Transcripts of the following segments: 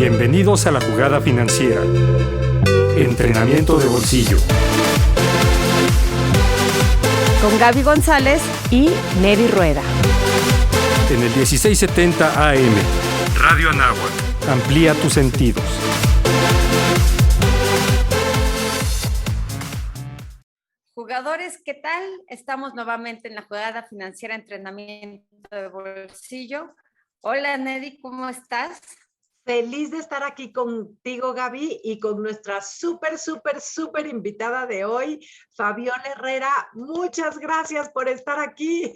Bienvenidos a la jugada financiera. Entrenamiento de bolsillo. Con Gaby González y Neri Rueda. En el 1670 AM. Radio Anáhuac. Amplía tus sentidos. Jugadores, ¿qué tal? Estamos nuevamente en la jugada financiera, entrenamiento de bolsillo. Hola, Neri, ¿cómo estás? Feliz de estar aquí contigo, Gaby, y con nuestra súper invitada de hoy, Fabiola Herrera. Muchas gracias por estar aquí.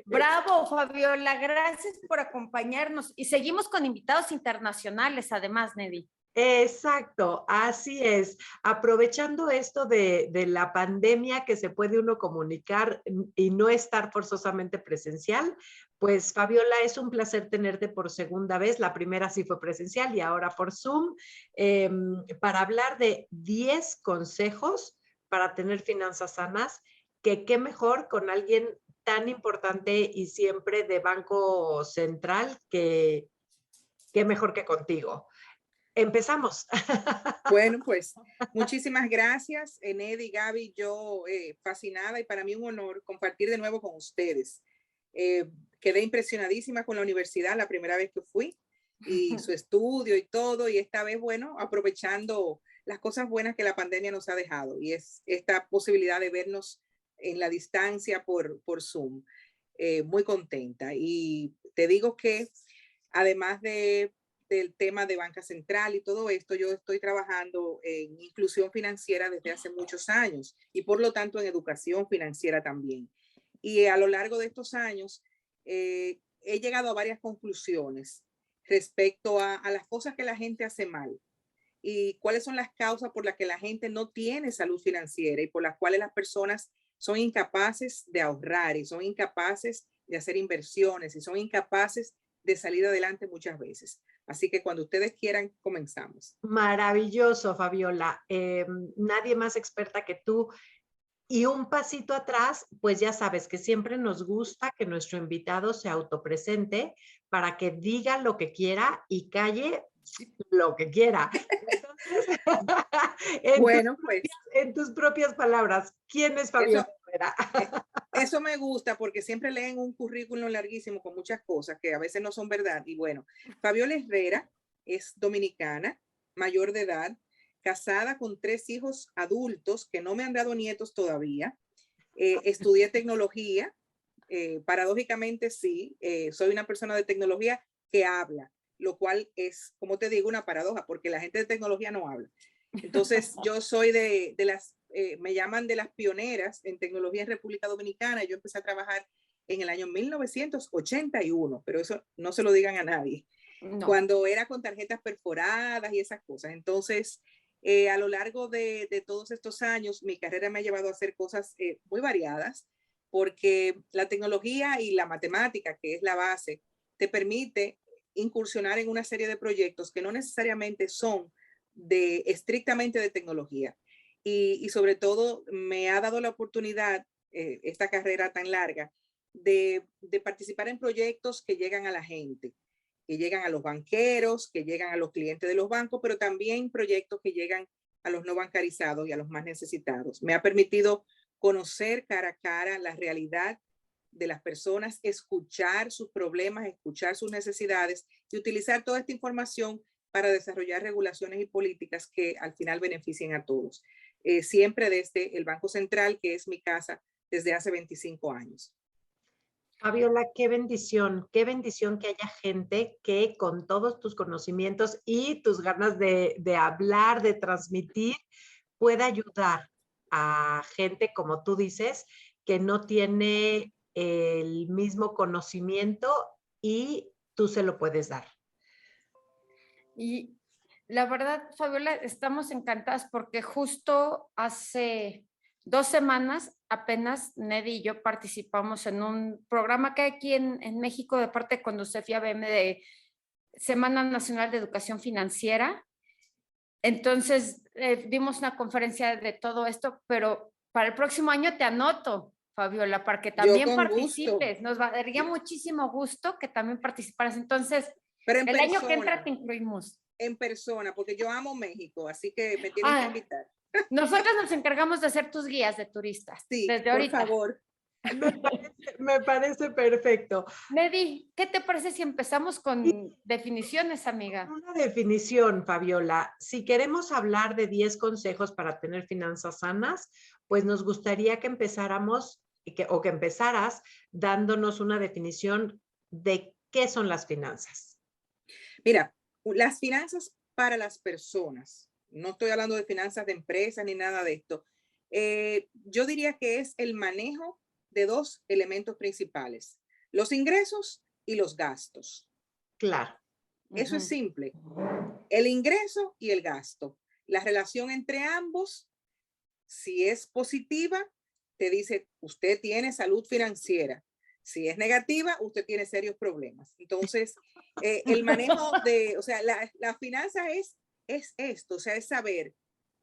Bravo, Fabiola, gracias por acompañarnos. Y seguimos con invitados internacionales, además, Neri. Exacto, así es. Aprovechando esto de la pandemia, que se puede uno comunicar y no estar forzosamente presencial, pues Fabiola, es un placer tenerte por segunda vez. La primera sí fue presencial y ahora por Zoom, para hablar de 10 consejos para tener finanzas sanas, que qué mejor con alguien tan importante y siempre de Banco Central, que qué mejor que contigo. Empezamos. Bueno, pues muchísimas gracias, Nedi, Gaby, yo fascinada y para mí un honor compartir de nuevo con ustedes. Quedé impresionadísima con la universidad la primera vez que fui y su estudio y todo, y esta vez, bueno, aprovechando las cosas buenas que la pandemia nos ha dejado, y es esta posibilidad de vernos en la distancia por Zoom. Muy contenta, y te digo que además del tema de banca central y todo esto, yo estoy trabajando en inclusión financiera desde hace muchos años y por lo tanto en educación financiera también. Y a lo largo de estos años he llegado a varias conclusiones respecto a las cosas que la gente hace mal y cuáles son las causas por las que la gente no tiene salud financiera y por las cuales las personas son incapaces de ahorrar y son incapaces de hacer inversiones y son incapaces de salir adelante muchas veces. Así que cuando ustedes quieran, comenzamos. Maravilloso, Fabiola. Nadie más experta que tú. Y un pasito atrás, pues ya sabes que siempre nos gusta que nuestro invitado se autopresente para que diga lo que quiera y calle lo que quiera. Entonces, en tus propias palabras, ¿quién es Fabiola Herrera? Eso me gusta porque siempre leen un currículum larguísimo con muchas cosas que a veces no son verdad. Y bueno, Fabiola Herrera es dominicana, mayor de edad, casada con 3 hijos adultos que no me han dado nietos todavía. Estudié tecnología, paradójicamente sí, soy una persona de tecnología que habla, lo cual es, como te digo, una paradoja porque la gente de tecnología no habla. Entonces yo soy de las, me llaman de las pioneras en tecnología en República Dominicana. Yo empecé a trabajar en el año 1981, pero eso no se lo digan a nadie. No. Cuando era con tarjetas perforadas y esas cosas. Entonces, a lo largo de todos estos años, mi carrera me ha llevado a hacer cosas muy variadas, porque la tecnología y la matemática, que es la base, te permite incursionar en una serie de proyectos que no necesariamente son estrictamente de tecnología. Y sobre todo me ha dado la oportunidad, esta carrera tan larga, de participar en proyectos que llegan a la gente, que llegan a los banqueros, que llegan a los clientes de los bancos, pero también proyectos que llegan a los no bancarizados y a los más necesitados. Me ha permitido conocer cara a cara la realidad de las personas, escuchar sus problemas, escuchar sus necesidades y utilizar toda esta información para desarrollar regulaciones y políticas que al final beneficien a todos. Siempre desde el Banco Central, que es mi casa desde hace 25 años. Fabiola, qué bendición que haya gente que con todos tus conocimientos y tus ganas de hablar, de transmitir, pueda ayudar a gente, como tú dices, que no tiene el mismo conocimiento y tú se lo puedes dar. Y la verdad, Fabiola, estamos encantadas porque justo hace 2 semanas apenas Nedi y yo participamos en un programa que hay aquí en México de parte de Conducef y ABM de Semana Nacional de Educación Financiera. Entonces, dimos una conferencia de todo esto, pero para el próximo año te anoto, Fabiola, para que también participes. Nos daría muchísimo gusto que también participaras. Entonces, el año que entra te incluimos. en persona, porque yo amo México, así que me tienen que invitar. Nosotros nos encargamos de ser tus guías de turistas. Sí, desde por ahorita. favor. Me parece perfecto. Nedi, ¿qué te parece si empezamos con definiciones, amiga? Una definición, Fabiola. Si queremos hablar de 10 consejos para tener finanzas sanas, pues nos gustaría que empezáramos o que empezaras dándonos una definición de qué son las finanzas. Mira, las finanzas para las personas, no estoy hablando de finanzas de empresas ni nada de esto. Yo diría que es el manejo de dos elementos principales, los ingresos y los gastos. Claro. Eso es simple. El ingreso y el gasto. La relación entre ambos, si es positiva, te dice, usted tiene salud financiera. Si es negativa, usted tiene serios problemas. Entonces, el manejo de, o sea, la finanza es esto, o sea, es saber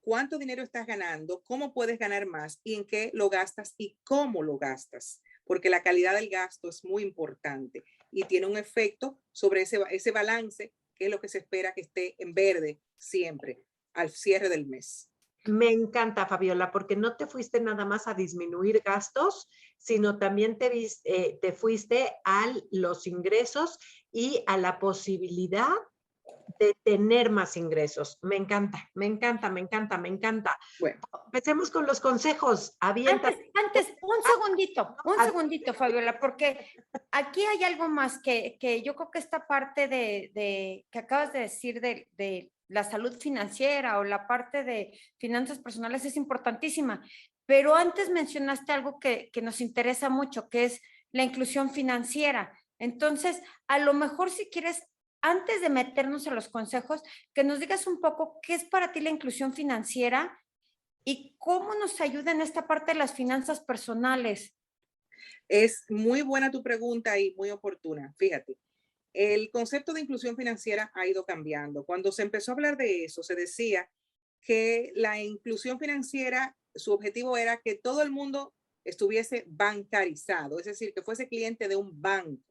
cuánto dinero estás ganando, cómo puedes ganar más y en qué lo gastas y cómo lo gastas, porque la calidad del gasto es muy importante y tiene un efecto sobre ese balance, que es lo que se espera que esté en verde siempre al cierre del mes. Me encanta, Fabiola, porque no te fuiste nada más a disminuir gastos, sino también te fuiste a los ingresos y a la posibilidad de tener más ingresos. Me encanta, me encanta, me encanta, me encanta. Bueno, empecemos con los consejos. Antes, un segundito, Fabiola, porque aquí hay algo más que yo creo que esta parte de que acabas de decir de la salud financiera o la parte de finanzas personales es importantísima, pero antes mencionaste algo que nos interesa mucho, que es la inclusión financiera. Entonces, a lo mejor si quieres, antes de meternos a los consejos, que nos digas un poco qué es para ti la inclusión financiera y cómo nos ayuda en esta parte de las finanzas personales. Es muy buena tu pregunta y muy oportuna. Fíjate, el concepto de inclusión financiera ha ido cambiando. Cuando se empezó a hablar de eso, se decía que la inclusión financiera, su objetivo era que todo el mundo estuviese bancarizado, es decir, que fuese cliente de un banco.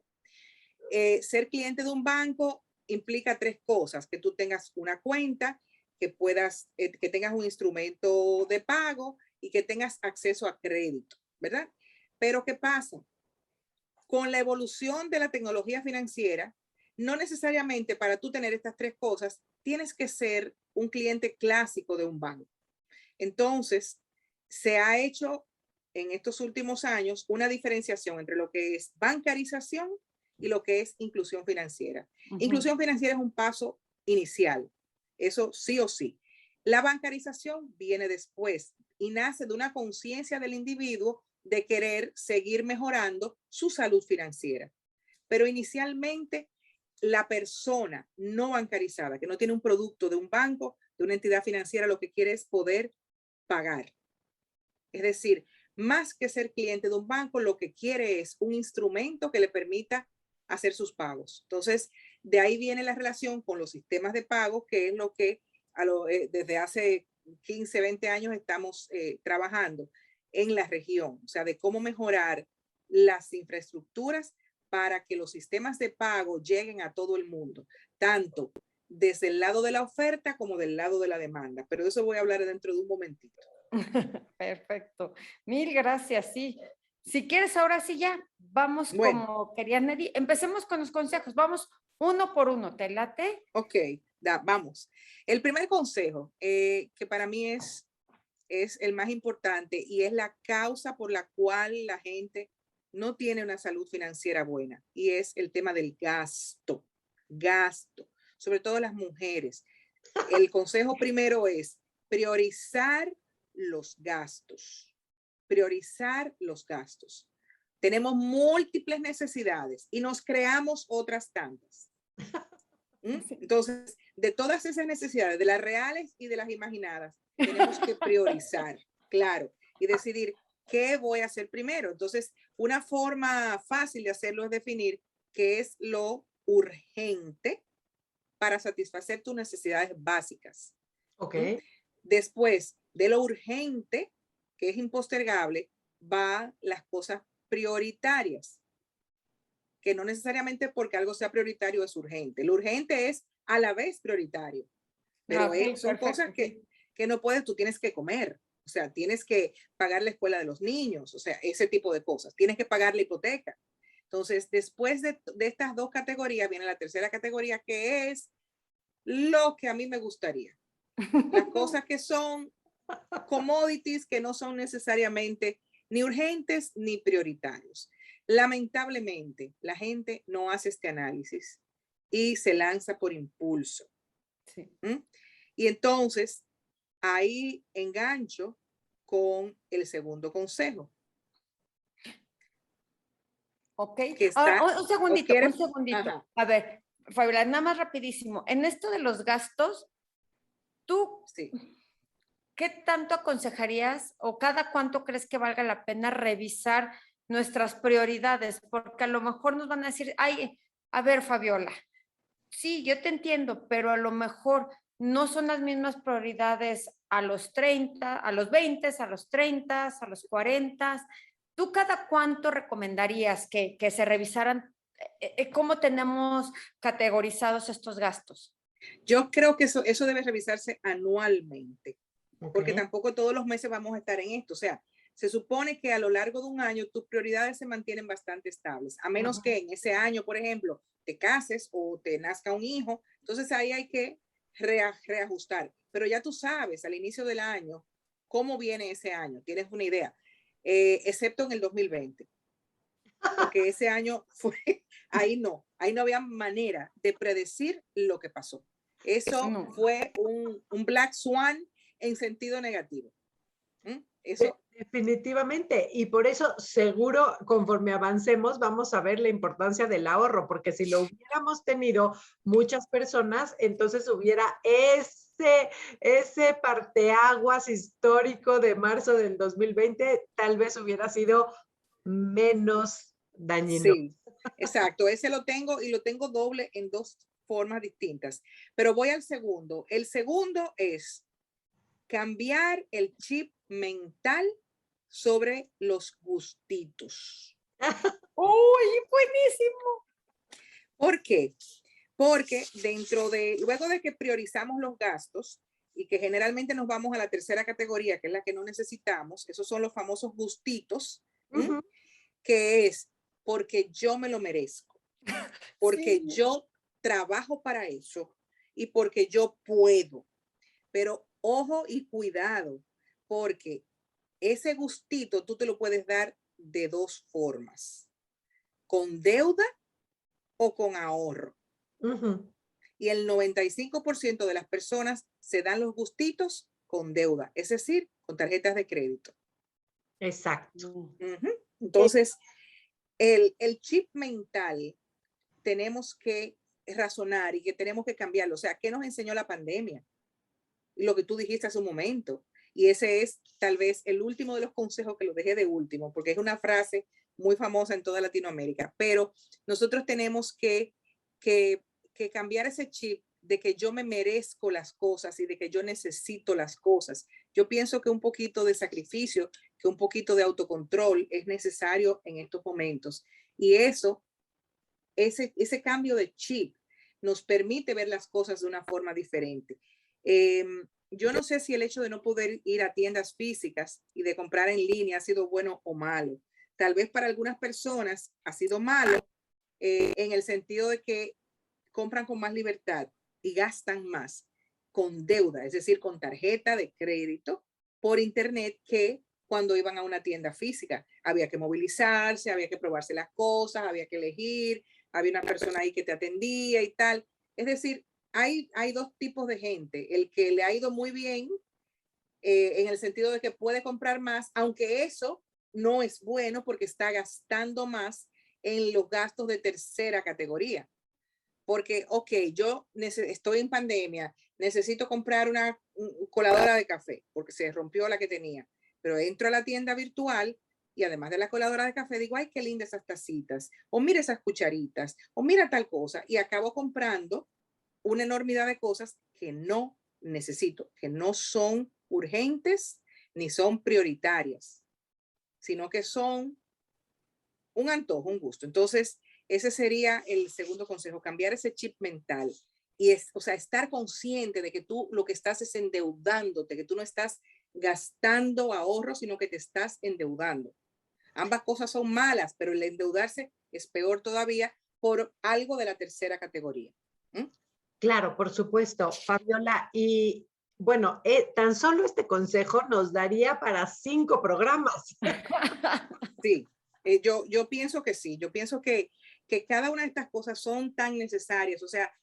Ser cliente de un banco implica tres cosas: que tú tengas una cuenta, que tengas un instrumento de pago y que tengas acceso a crédito, ¿verdad? Pero ¿qué pasa? Con la evolución de la tecnología financiera, no necesariamente para tú tener estas tres cosas tienes que ser un cliente clásico de un banco. Entonces, se ha hecho en estos últimos años una diferenciación entre lo que es bancarización y lo que es inclusión financiera. Inclusión financiera es un paso inicial, eso sí o sí. La bancarización viene después y nace de una conciencia del individuo de querer seguir mejorando su salud financiera. Pero inicialmente, la persona no bancarizada, que no tiene un producto de un banco, de una entidad financiera, lo que quiere es poder pagar. Es decir, más que ser cliente de un banco, lo que quiere es un instrumento que le permita hacer sus pagos. Entonces, de ahí viene la relación con los sistemas de pago, que es lo que desde hace 15, 20 años estamos trabajando en la región, o sea, de cómo mejorar las infraestructuras para que los sistemas de pago lleguen a todo el mundo, tanto desde el lado de la oferta como del lado de la demanda. Pero de eso voy a hablar dentro de un momentito. Perfecto. Mil gracias, sí. Si quieres, ahora sí ya, vamos como quería Nedi. Empecemos con los consejos, vamos uno por uno, ¿te late? Ok, vamos. El primer consejo, que para mí es el más importante y es la causa por la cual la gente no tiene una salud financiera buena, y es el tema del gasto, sobre todo las mujeres. El consejo primero es priorizar los gastos, Tenemos múltiples necesidades y nos creamos otras tantas. Entonces, de todas esas necesidades, de las reales y de las imaginadas, tenemos que priorizar, claro, y decidir qué voy a hacer primero. Entonces, una forma fácil de hacerlo es definir qué es lo urgente para satisfacer tus necesidades básicas. Ok. Después de lo urgente, que es impostergable, van las cosas prioritarias. que no necesariamente porque algo sea prioritario es urgente. Lo urgente es a la vez prioritario. Pero Ok, son cosas perfecto. que no puedes, tú tienes que comer. O sea, tienes que pagar la escuela de los niños, o sea, ese tipo de cosas. Tienes que pagar la hipoteca. Entonces, después de estas dos categorías, viene la tercera categoría, que es lo que a mí me gustaría. Las cosas que son commodities, que no son necesariamente ni urgentes ni prioritarios. Lamentablemente, la gente no hace este análisis y se lanza por impulso. Sí. ¿Mm? Y entonces, ahí engancho con el segundo consejo. Ok. Que Ahora, está, un segundito, quiere, un segundito. ajá, A ver, Fabiola, nada más rapidísimo. En esto de los gastos, ¿tú sí. qué tanto aconsejarías o cada cuánto crees que valga la pena revisar nuestras prioridades? Porque a lo mejor nos van a decir, ay, a ver, Fabiola, sí, yo te entiendo, pero a lo mejor no son las mismas prioridades a los 30, a los 20, a los 30, a los 40. ¿Tú cada cuánto recomendarías que se revisaran cómo tenemos categorizados estos gastos? Yo creo que eso debe revisarse anualmente, porque Ok. tampoco todos los meses vamos a estar en esto. O sea, se supone que a lo largo de un año tus prioridades se mantienen bastante estables, a menos que en ese año, por ejemplo, te cases o te nazca un hijo. Entonces ahí hay que reajustar. Pero ya tú sabes al inicio del año cómo viene ese año, tienes una idea, excepto en el 2020, porque ese año fue, ahí no había manera de predecir lo que pasó. Eso No. fue un black swan en sentido negativo. Eso. Definitivamente, y por eso seguro conforme avancemos vamos a ver la importancia del ahorro, porque si lo hubiéramos tenido muchas personas, entonces hubiera ese parteaguas histórico de marzo del 2020, tal vez hubiera sido menos dañino. Sí, exacto. Ese lo tengo y lo tengo doble en dos formas distintas. Pero voy al segundo. El segundo es cambiar el chip mental sobre los gustitos. ¡Uy, buenísimo! ¿Por qué? Porque luego de que priorizamos los gastos y que generalmente nos vamos a la tercera categoría, que es la que no necesitamos, esos son los famosos gustitos, que es porque yo me lo merezco, porque Sí. yo trabajo para eso y porque yo puedo. Pero ojo y cuidado, porque ese gustito tú te lo puedes dar de dos formas, con deuda o con ahorro. Y el 95% de las personas se dan los gustitos con deuda, es decir, con tarjetas de crédito. Exacto. Entonces, el chip mental tenemos que razonar y que tenemos que cambiarlo. O sea, ¿qué nos enseñó la pandemia? Lo que tú dijiste hace un momento. Y ese es tal vez el último de los consejos, que lo dejé de último, porque es una frase muy famosa en toda Latinoamérica. Pero nosotros tenemos que cambiar ese chip de que yo me merezco las cosas y de que yo necesito las cosas. Yo pienso que un poquito de sacrificio, que un poquito de autocontrol es necesario en estos momentos. Y ese cambio de chip nos permite ver las cosas de una forma diferente. Yo no sé si el hecho de no poder ir a tiendas físicas y de comprar en línea ha sido bueno o malo. Tal vez para algunas personas ha sido malo en el sentido de que compran con más libertad y gastan más con deuda, es decir, con tarjeta de crédito por internet, que cuando iban a una tienda física. Había que movilizarse, había que probarse las cosas, había que elegir, había una persona ahí que te atendía y tal. Es decir, hay dos tipos de gente: el que le ha ido muy bien en el sentido de que puede comprar más, aunque eso no es bueno porque está gastando más en los gastos de tercera categoría. Porque, ok, yo estoy en pandemia, necesito comprar una coladora de café porque se rompió la que tenía, pero entro a la tienda virtual y además de la coladora de café digo, ay, qué lindas esas tacitas, o mira esas cucharitas, o mira tal cosa, y acabo comprando una enormidad de cosas que no necesito, que no son urgentes ni son prioritarias, sino que son un antojo, un gusto. Entonces, ese sería el segundo consejo, cambiar ese chip mental. O sea, estar consciente de que tú lo que estás es endeudándote, que tú no estás gastando ahorros, sino que te estás endeudando. Ambas cosas son malas, pero el endeudarse es peor todavía por algo de la tercera categoría. ¿Mm? Claro, por supuesto, Fabiola. Y bueno, tan solo este consejo nos daría para 5 programas. Sí, yo pienso que sí, yo pienso que cada una de estas cosas son tan necesarias. O sea,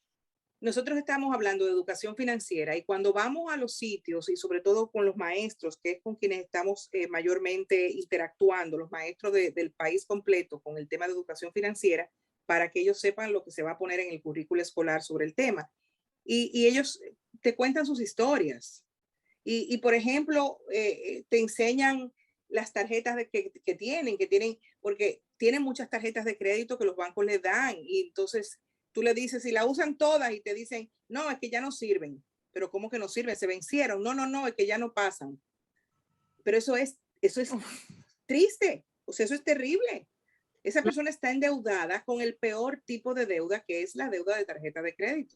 nosotros estamos hablando de educación financiera y cuando vamos a los sitios y sobre todo con los maestros, que es con quienes estamos mayormente interactuando, los maestros del país completo con el tema de educación financiera, para que ellos sepan lo que se va a poner en el currículo escolar sobre el tema. Y ellos te cuentan sus historias. Y por ejemplo, te enseñan las tarjetas que tienen, porque tienen muchas tarjetas de crédito que los bancos les dan. Y entonces tú le dices, si la usan todas y te dicen, no, es que ya no sirven. Pero ¿cómo que no sirven? Se vencieron. No, es que ya no pasan. Pero eso es triste. O sea, eso es terrible. Esa persona está endeudada con el peor tipo de deuda, que es la deuda de tarjeta de crédito.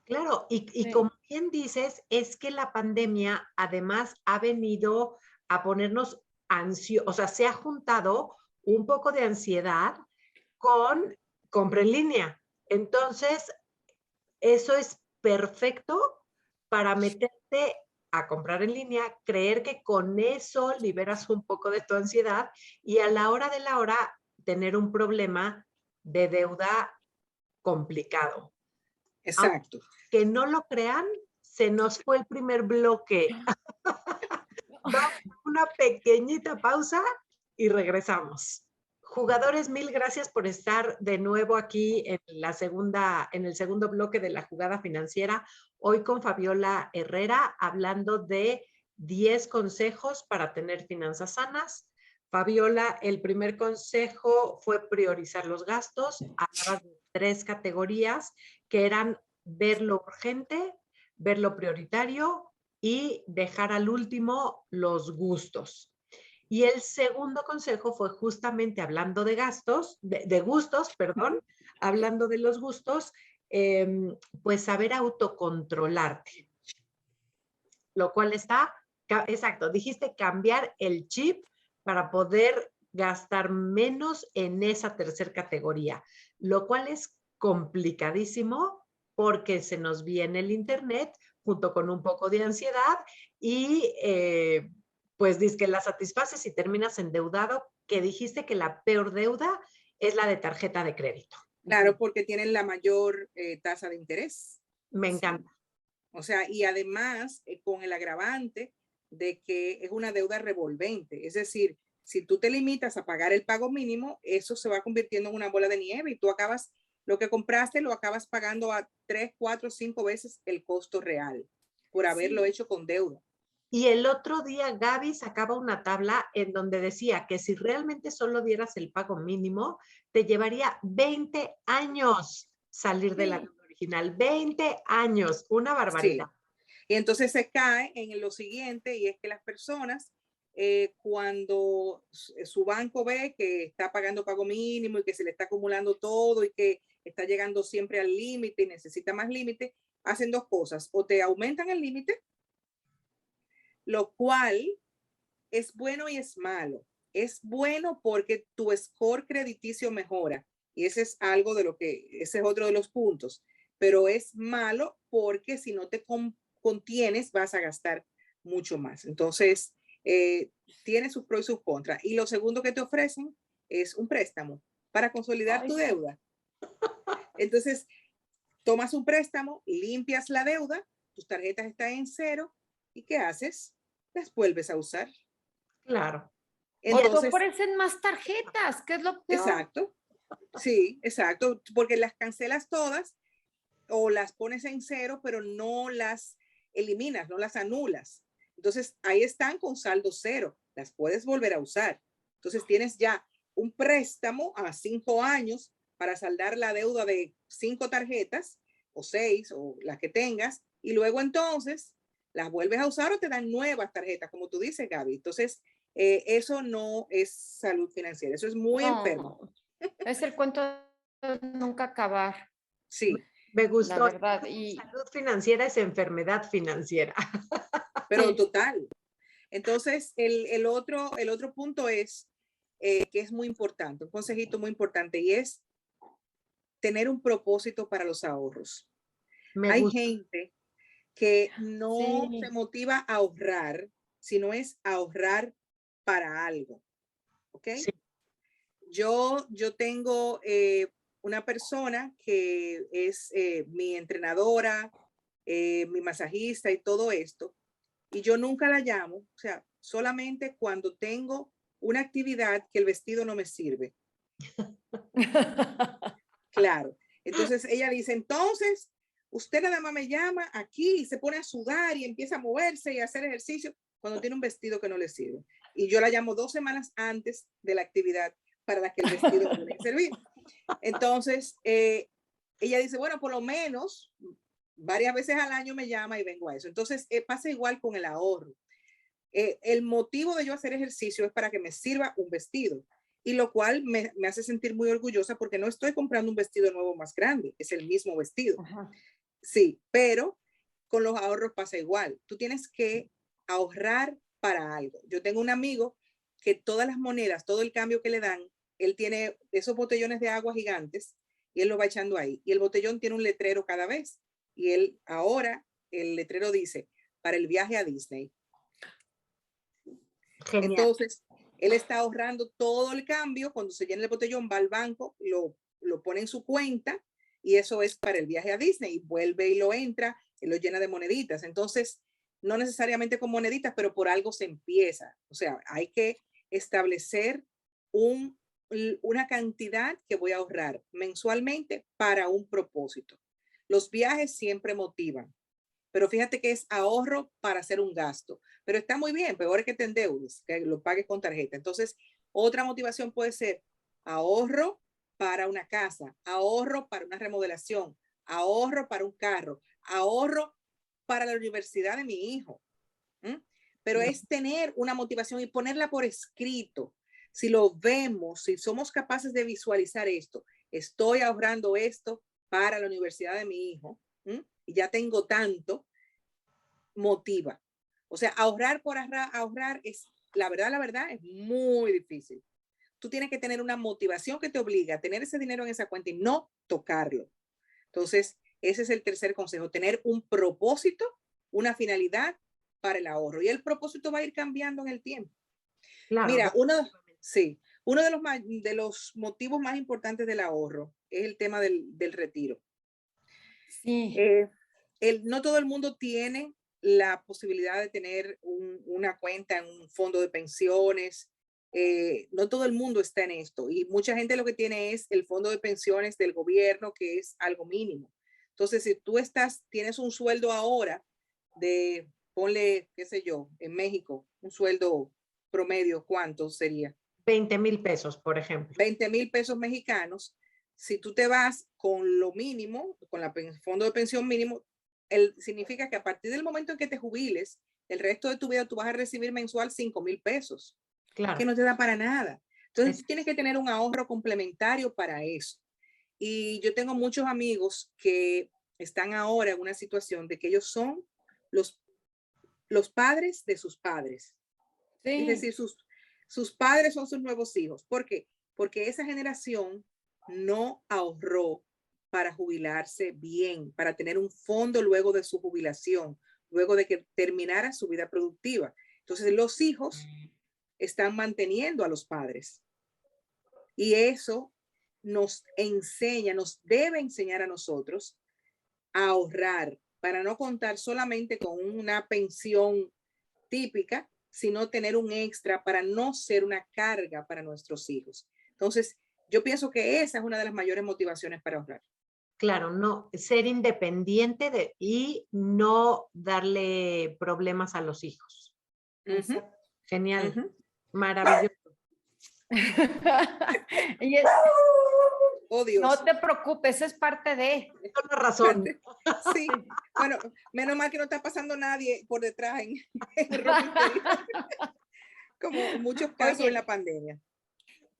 Claro, y Sí. como bien dices, es que la pandemia además ha venido a ponernos ansiosos, o sea, se ha juntado un poco de ansiedad con compra en línea. Entonces, eso es perfecto para meterte a comprar en línea, creer que con eso liberas un poco de tu ansiedad y a la hora de la hora tener un problema de deuda complicado. Exacto. Que no lo crean, se nos fue el primer bloque. Vamos a una pequeñita pausa y regresamos. Jugadores, mil gracias por estar de nuevo aquí en el segundo bloque de la jugada financiera. Hoy con Fabiola Herrera, hablando de 10 consejos para tener finanzas sanas. Fabiola, el primer consejo fue priorizar los gastos. Hablabas de 3 categorías que eran ver lo urgente, ver lo prioritario y dejar al último los gustos. Y el segundo consejo fue justamente hablando de gastos, de gustos, perdón, hablando de los gustos, pues saber autocontrolarte. Lo cual está, exacto, dijiste cambiar el chip para poder gastar menos en esa tercera categoría, lo cual es complicadísimo porque se nos viene el internet junto con un poco de ansiedad y pues dices que la satisfaces y terminas endeudado, que dijiste que la peor deuda es la de tarjeta de crédito. Claro, porque tienen la mayor tasa de interés. Me encanta. Sí. O sea, y además con el agravante de que es una deuda revolvente. Es decir, si tú te limitas a pagar el pago mínimo, eso se va convirtiendo en una bola de nieve y tú acabas, lo que compraste lo acabas pagando a 3, 4, 5 veces el costo real por haberlo hecho con deuda. Y el otro día Gaby sacaba una tabla en donde decía que si realmente solo dieras el pago mínimo, te llevaría 20 años salir de la deuda original. 20 años, una barbaridad. Sí. Y entonces se cae en lo siguiente, y es que las personas, cuando su banco ve que está pagando pago mínimo y que se le está acumulando todo y que está llegando siempre al límite y necesita más límite, hacen 2 cosas. O te aumentan el límite, lo cual es bueno y es malo. Es bueno porque tu score crediticio mejora y ese es algo de ese es otro de los puntos, pero es malo porque si no te contienes vas a gastar mucho más. Entonces, tiene sus pros y sus contras. Y lo segundo que te ofrecen es un préstamo para consolidar tu deuda. Entonces, tomas un préstamo, limpias la deuda, tus tarjetas están en cero, ¿y qué haces? Las vuelves a usar. Claro. Entonces, o te ofrecen más tarjetas, que es lo peor. Exacto. Sí, exacto, porque las cancelas todas o las pones en cero, pero no las eliminas, no las anulas. Entonces, ahí están con saldo cero, las puedes volver a usar. Entonces, tienes ya un préstamo a 5 años para saldar la deuda de 5 tarjetas o 6 o las que tengas y luego entonces las vuelves a usar o te dan nuevas tarjetas, como tú dices, Gaby. Entonces, eso no es salud financiera, eso es muy enfermo. Es el cuento nunca acabar, Sí, Me la gustó. verdad. Y Salud financiera es enfermedad financiera. pero Sí. total. Entonces, el otro punto es que es muy importante, un consejito muy importante, y es tener un propósito para los ahorros. Me Hay gusta. gente que no se Sí, motiva a ahorrar, sino es ahorrar para algo. ¿Ok? Sí. Yo tengo una persona que es mi entrenadora, mi masajista y todo esto, y yo nunca la llamo, o sea, solamente cuando tengo una actividad que el vestido no me sirve. Claro. Entonces ella dice, entonces, usted nada más me llama aquí y se pone a sudar y empieza a moverse y a hacer ejercicio cuando tiene un vestido que no le sirve. Y yo la llamo 2 semanas antes de la actividad para la que el vestido me tiene que servir. Entonces, ella dice, bueno, por lo menos varias veces al año me llama y vengo a eso. Entonces, pasa igual con el ahorro. El motivo de yo hacer ejercicio es para que me sirva un vestido, y lo cual me hace sentir muy orgullosa porque no estoy comprando un vestido nuevo más grande, es el mismo vestido. ajá. Sí, pero con los ahorros pasa igual. Tú tienes que ahorrar para algo. Yo tengo un amigo que todas las monedas, todo el cambio que le dan, él tiene esos botellones de agua gigantes y él lo va echando ahí. Y el botellón tiene un letrero cada vez. Y él ahora, el letrero dice, para el viaje a Disney. Genial. Entonces, él está ahorrando todo el cambio. Cuando se llena el botellón, va al banco, lo pone en su cuenta y eso es para el viaje a Disney. Y vuelve y lo entra y lo llena de moneditas. Entonces, no necesariamente con moneditas, pero por algo se empieza. O sea, hay que establecer una cantidad que voy a ahorrar mensualmente para un propósito. Los viajes siempre motivan, pero fíjate que es ahorro para hacer un gasto. Pero está muy bien, peor es que te endeudes, que lo pagues con tarjeta. Entonces, otra motivación puede ser ahorro para una casa, ahorro para una remodelación, ahorro para un carro, ahorro para la universidad de mi hijo. Pero es tener una motivación y ponerla por escrito. Si lo vemos, si somos capaces de visualizar esto, estoy ahorrando esto para la universidad de mi hijo, y ya tengo tanto, motiva. O sea, ahorrar por ahorrar es, la verdad, es muy difícil. Tú tienes que tener una motivación que te obliga a tener ese dinero en esa cuenta y no tocarlo. Entonces, ese es el tercer consejo, tener un propósito, una finalidad para el ahorro. Y el propósito va a ir cambiando en el tiempo. Claro. Mira, uno de los motivos más importantes del ahorro es el tema del retiro. Sí, No todo el mundo tiene la posibilidad de tener una cuenta en un fondo de pensiones. No todo el mundo está en esto y mucha gente lo que tiene es el fondo de pensiones del gobierno, que es algo mínimo. Entonces, si tú tienes un sueldo ahora de, ponle, qué sé yo, en México, un sueldo promedio, ¿cuánto sería? 20,000 pesos, por ejemplo. 20,000 pesos mexicanos. Si tú te vas con lo mínimo, con el fondo de pensión mínimo, significa que a partir del momento en que te jubiles, el resto de tu vida tú vas a recibir mensual 5,000 pesos, Claro. que no te da para nada. Entonces, tú tienes que tener un ahorro complementario para eso. Y yo tengo muchos amigos que están ahora en una situación de que ellos son los padres de sus padres. sí. Es decir, sus padres son sus nuevos hijos. ¿Por qué? Porque esa generación no ahorró para jubilarse bien, para tener un fondo luego de su jubilación, luego de que terminara su vida productiva. Entonces, los hijos están manteniendo a los padres. Y eso nos debe enseñar a nosotros a ahorrar para no contar solamente con una pensión típica, sino tener un extra para no ser una carga para nuestros hijos. Entonces, yo pienso que esa es una de las mayores motivaciones para ahorrar. Claro, no, ser independiente y no darle problemas a los hijos. Genial, maravilloso. Y es, Oh, Dios. no te preocupes, es parte de. Con la razón. Sí, bueno, menos mal que no está pasando nadie por detrás en ropa interior, como en muchos casos Oye, en la pandemia.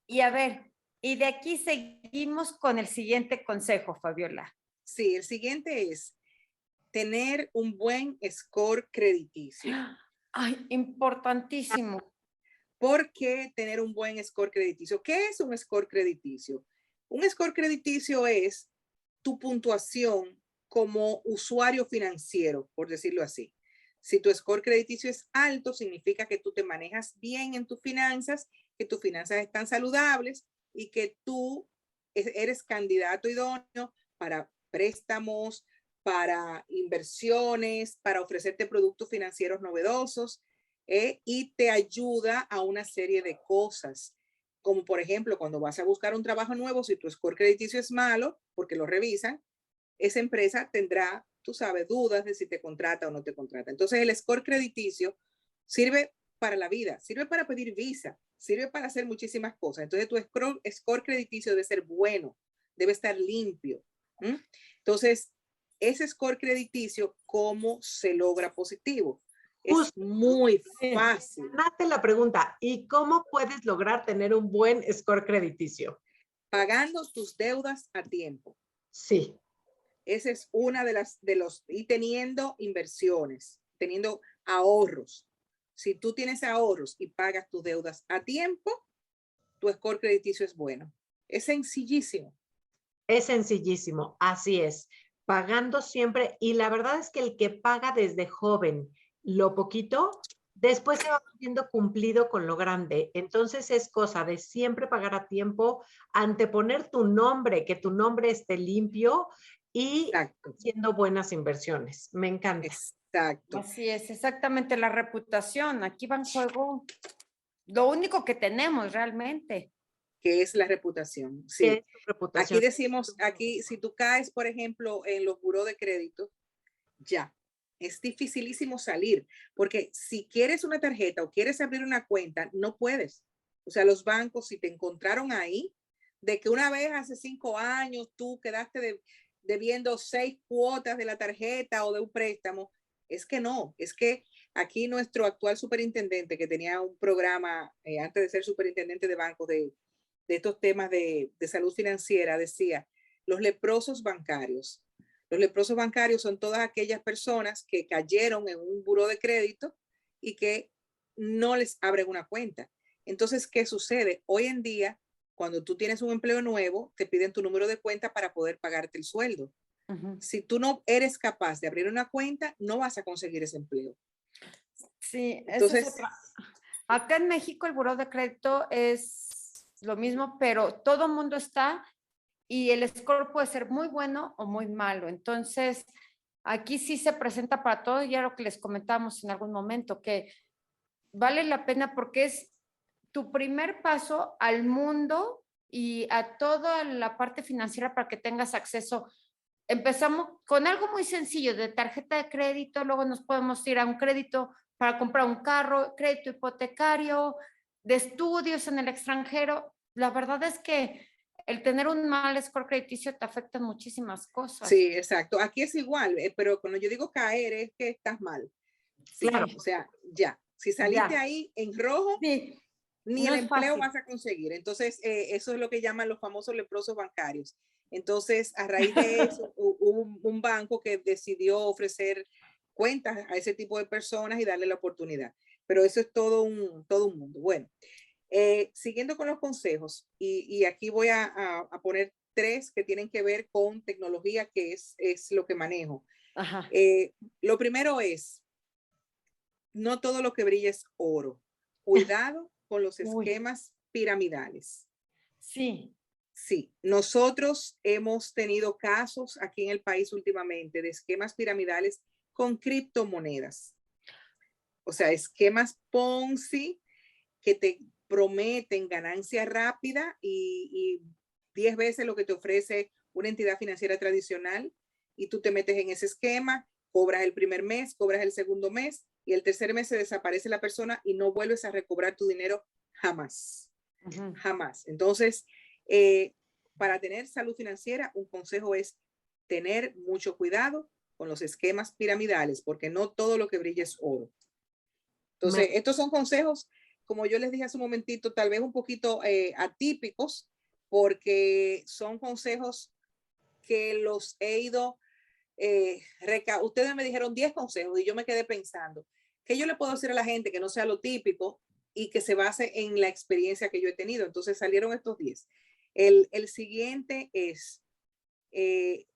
y a ver, Y de aquí seguimos con el siguiente consejo, Fabiola. Sí, el siguiente es tener un buen score crediticio. Ay, importantísimo. ¿Por qué tener un buen score crediticio? ¿Qué es un score crediticio? Un score crediticio es tu puntuación como usuario financiero, por decirlo así. Si tu score crediticio es alto, significa que tú te manejas bien en tus finanzas, que tus finanzas están saludables y que tú eres candidato idóneo para préstamos, para inversiones, para ofrecerte productos financieros novedosos, y te ayuda a una serie de cosas. Como por ejemplo, cuando vas a buscar un trabajo nuevo, si tu score crediticio es malo, porque lo revisan, esa empresa tendrá, tú sabes, dudas de si te contrata o no te contrata. Entonces, el score crediticio sirve para la vida, sirve para pedir visa, sirve para hacer muchísimas cosas. Entonces, tu score crediticio debe ser bueno, debe estar limpio. Entonces, ese score crediticio, ¿cómo se logra positivo? Es muy fácil. Date la pregunta, ¿y cómo puedes lograr tener un buen score crediticio? Pagando tus deudas a tiempo. Sí. Esa es una y teniendo inversiones, teniendo ahorros. Si tú tienes ahorros y pagas tus deudas a tiempo, tu score crediticio es bueno. Es sencillísimo. Es sencillísimo, así es. Pagando siempre, y la verdad es que el que paga desde joven lo poquito, después se va viendo cumplido con lo grande. Entonces es cosa de siempre pagar a tiempo, anteponer tu nombre, que tu nombre esté limpio y Exacto. haciendo buenas inversiones. Me encanta. Exacto. Así es, exactamente la reputación. Aquí va en juego lo único que tenemos realmente. Que es la reputación. Sí. ¿Qué es tu reputación? Aquí decimos, aquí, si tú caes, por ejemplo, en los buró de crédito, ya, es dificilísimo salir, porque si quieres una tarjeta o quieres abrir una cuenta, no puedes. O sea, los bancos, si te encontraron ahí, de que una vez hace 5 años tú quedaste debiendo 6 cuotas de la tarjeta o de un préstamo, es que no, es que aquí nuestro actual superintendente, que tenía un programa antes de ser superintendente de bancos de estos temas de salud financiera, decía, los leprosos bancarios. Los leprosos bancarios son todas aquellas personas que cayeron en un buró de crédito y que no les abren una cuenta. Entonces, ¿qué sucede? Hoy en día, cuando tú tienes un empleo nuevo, te piden tu número de cuenta para poder pagarte el sueldo. Si tú no eres capaz de abrir una cuenta, no vas a conseguir ese empleo. Sí, entonces, es acá en México el buró de crédito es lo mismo, pero todo el mundo está y el score puede ser muy bueno o muy malo. Entonces, aquí sí se presenta para todo, ya lo que les comentamos en algún momento, que vale la pena porque es tu primer paso al mundo y a toda la parte financiera para que tengas acceso. Empezamos con algo muy sencillo de tarjeta de crédito, luego nos podemos ir a un crédito para comprar un carro, crédito hipotecario, de estudios en el extranjero. La verdad es que el tener un mal score crediticio te afecta en muchísimas cosas. Sí, exacto. Aquí es igual, pero cuando yo digo caer es que estás mal. Sí, claro. O sea, ya. Si saliste ahí en rojo, sí, ni no el empleo fácil. vas a conseguir. Entonces, eso es lo que llaman los famosos leprosos bancarios. Entonces, a raíz de eso, hubo un banco que decidió ofrecer cuentas a ese tipo de personas y darle la oportunidad. Pero eso es todo un mundo. Bueno, siguiendo con los consejos, y aquí voy a poner 3 que tienen que ver con tecnología, que es lo que manejo. Ajá. Lo primero es, no todo lo que brilla es oro. Cuidado con los esquemas piramidales. Sí. Sí, nosotros hemos tenido casos aquí en el país últimamente de esquemas piramidales con criptomonedas. O sea, esquemas Ponzi que te prometen ganancia rápida y 10 veces lo que te ofrece una entidad financiera tradicional, y tú te metes en ese esquema, cobras el primer mes, cobras el segundo mes y el tercer mes se desaparece la persona y no vuelves a recobrar tu dinero jamás. Jamás. Entonces, para tener salud financiera, un consejo es tener mucho cuidado con los esquemas piramidales, porque no todo lo que brilla es oro. Entonces, estos son consejos, como yo les dije hace un momentito, tal vez un poquito atípicos, porque son consejos que los he ido, ustedes me dijeron 10 consejos y yo me quedé pensando, ¿qué yo le puedo decir a la gente que no sea lo típico y que se base en la experiencia que yo he tenido? Entonces salieron estos 10. El siguiente es,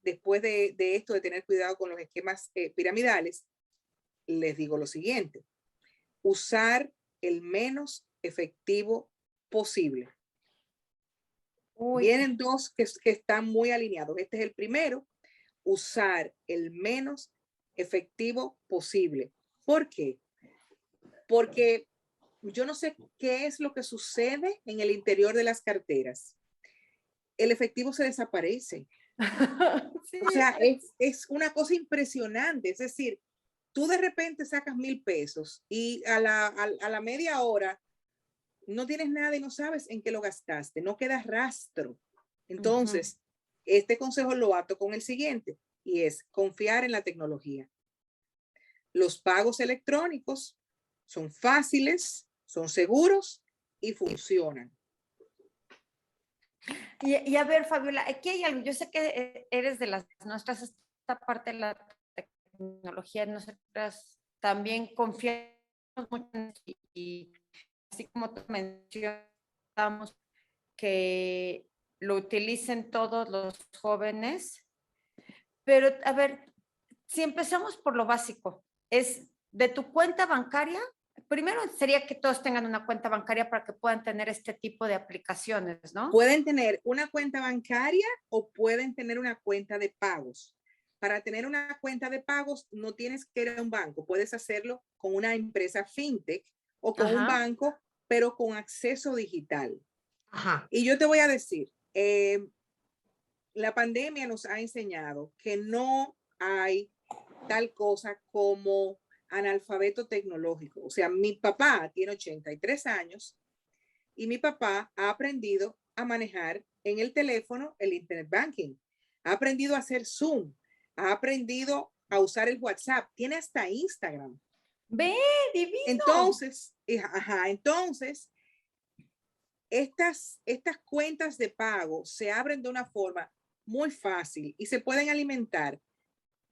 después de esto, de tener cuidado con los esquemas piramidales, les digo lo siguiente: usar el menos efectivo posible. Uy, Vienen dos que están muy alineados. Este es el primero: usar el menos efectivo posible. ¿Por qué? Porque yo no sé qué es lo que sucede en el interior de las carteras. El efectivo se desaparece. sí. O sea, es una cosa impresionante. Es decir, tú de repente sacas 1,000 pesos y a la media hora no tienes nada y no sabes en qué lo gastaste, no queda rastro. Entonces, este consejo lo ato con el siguiente, y es confiar en la tecnología. Los pagos electrónicos son fáciles, son seguros y funcionan. Y a ver, Fabiola, aquí hay algo, yo sé que eres de las nuestras, esta parte de la tecnología, nosotras también confiamos mucho en eso y así como tú mencionamos que lo utilicen todos los jóvenes, pero a ver, si empezamos por lo básico, es de tu cuenta bancaria. Primero sería que todos tengan una cuenta bancaria para que puedan tener este tipo de aplicaciones, ¿no? Pueden tener una cuenta bancaria o pueden tener una cuenta de pagos. Para tener una cuenta de pagos no tienes que ir a un banco, puedes hacerlo con una empresa fintech o con un banco, pero con acceso digital. Ajá. Y yo te voy a decir, la pandemia nos ha enseñado que no hay tal cosa como analfabeto tecnológico. O sea, mi papá tiene 83 años y mi papá ha aprendido a manejar en el teléfono el internet banking, ha aprendido a hacer Zoom, ha aprendido a usar el WhatsApp, tiene hasta Instagram. ¡Ve, divino! Entonces, estas cuentas de pago se abren de una forma muy fácil y se pueden alimentar.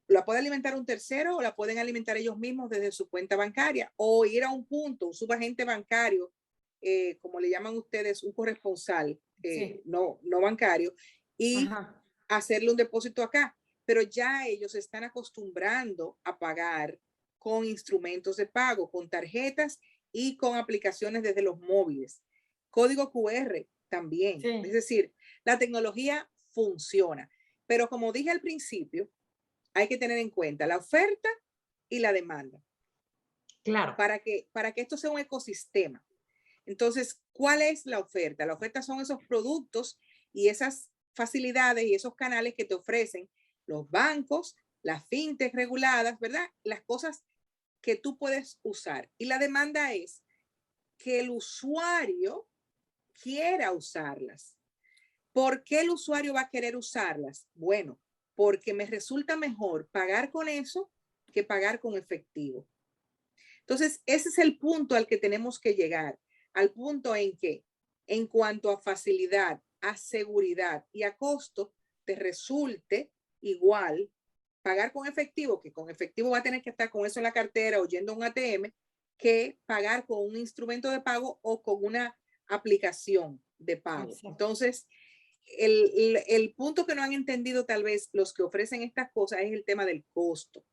La puede alimentar un tercero o la pueden alimentar ellos mismos desde su cuenta bancaria o ir a un punto, un subagente bancario, como le llaman ustedes, un corresponsal, Sí. no bancario, y hacerle un depósito acá. Pero ya ellos se están acostumbrando a pagar con instrumentos de pago, con tarjetas y con aplicaciones desde los móviles. Código QR también. Sí. Es decir, la tecnología funciona. Pero como dije al principio, hay que tener en cuenta la oferta y la demanda. Claro. Para que esto sea un ecosistema. Entonces, ¿cuál es la oferta? La oferta son esos productos y esas facilidades y esos canales que te ofrecen los bancos, las fintech reguladas, ¿verdad? Las cosas que tú puedes usar. Y la demanda es que el usuario quiera usarlas. ¿Por qué el usuario va a querer usarlas? Bueno, porque me resulta mejor pagar con eso que pagar con efectivo. Entonces, ese es el punto al que tenemos que llegar, al punto en que, en cuanto a facilidad, a seguridad y a costo, te resulte igual pagar con efectivo, que con efectivo va a tener que estar con eso en la cartera o yendo a un ATM, que pagar con un instrumento de pago o con una aplicación de pago. Exacto. Entonces, el punto que no han entendido tal vez los que ofrecen estas cosas es el tema del costo.